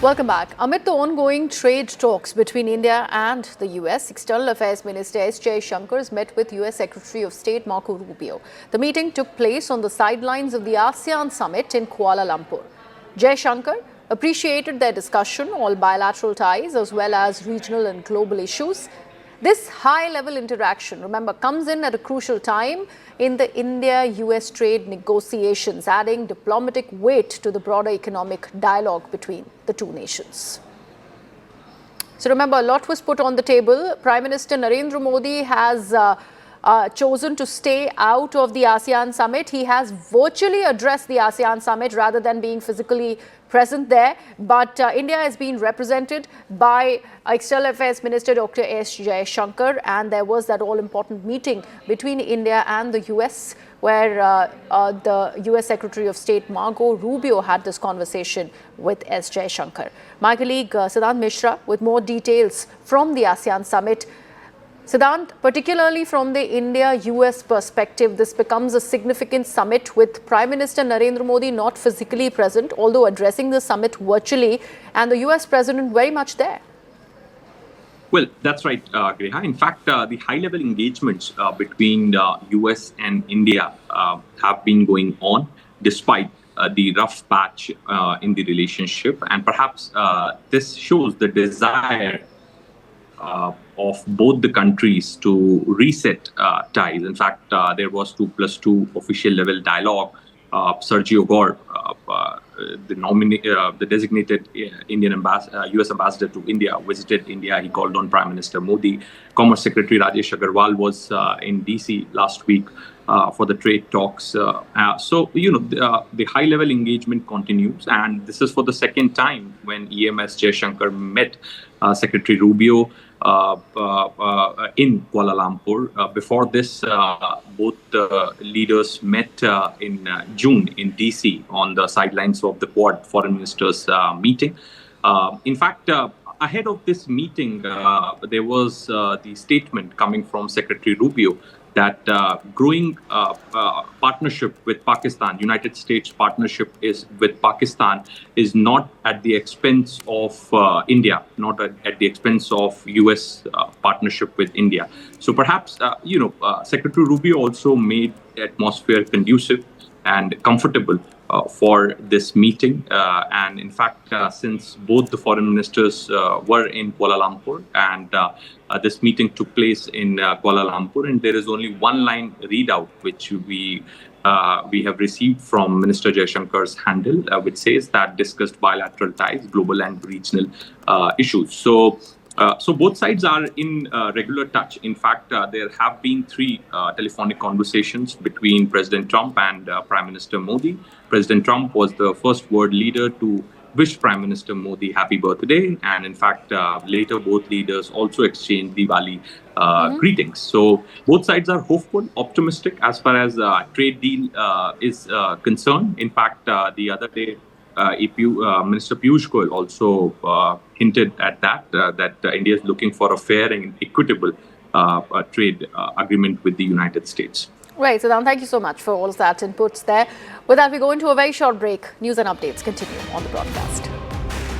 Welcome back. Amid the ongoing trade talks between India and the US, External Affairs Minister S. Jaishankar has met with US Secretary of State Marco Rubio. The meeting took place on the sidelines of the ASEAN Summit in Kuala Lumpur. Jaishankar appreciated their discussion on bilateral ties as well as regional and global issues. This high-level interaction, remember, comes in at a crucial time in the India-US trade negotiations, adding diplomatic weight to the broader economic dialogue between the two nations. So remember, a lot was put on the table. Prime Minister Narendra Modi has chosen to stay out of the ASEAN Summit. He has virtually addressed the ASEAN Summit rather than being physically present there. But India has been represented by External Affairs Minister Dr. S. Jaishankar, and there was that all-important meeting between India and the US where the US Secretary of State Marco Rubio had this conversation with S. Jaishankar. My colleague Siddhant Mishra with more details from the ASEAN Summit. Siddhant, particularly from the India-US perspective, this becomes a significant summit with Prime Minister Narendra Modi not physically present, although addressing the summit virtually, and the US President very much there. Well, that's right, Greha. In fact, the high-level engagements between the US and India have been going on despite the rough patch in the relationship. And perhaps this shows the desire of both the countries to reset ties. In fact, there was 2+2 official level dialogue. Sergio Gore, the designated US ambassador to India, visited India. He called on Prime Minister Modi. Commerce Secretary Rajesh Agarwal was in DC last week for the trade talks. So, the high-level engagement continues. And this is for the second time when EMS Jaishankar met Secretary Rubio in Kuala Lumpur. Before this, both leaders met in June in DC on the sidelines of the Quad Foreign Ministers meeting. In fact, ahead of this meeting, there was the statement coming from Secretary Rubio that growing partnership with Pakistan, United States partnership with Pakistan is not at the expense of India, not at the expense of US partnership with India. So perhaps, Secretary Rubio also made the atmosphere conducive and comfortable for this meeting. And in fact, since both the foreign ministers were in Kuala Lumpur and this meeting took place in Kuala Lumpur, and there is only one line readout which we have received from Minister Jaishankar's handle, which says that discussed bilateral ties, global and regional issues. So both sides are in regular touch. In fact, there have been 3 telephonic conversations between President Trump and Prime Minister Modi. President Trump was the first world leader to wish Prime Minister Modi happy birthday. And in fact, later both leaders also exchanged Diwali greetings. So both sides are hopeful, optimistic as far as trade deal is concerned. In fact, the other day, Minister Piyush Goyal also hinted at that India is looking for a fair and equitable trade agreement with the United States. Right, Siddhant, thank you so much for all of that inputs there. With that, we go into a very short break. News and updates continue on the broadcast.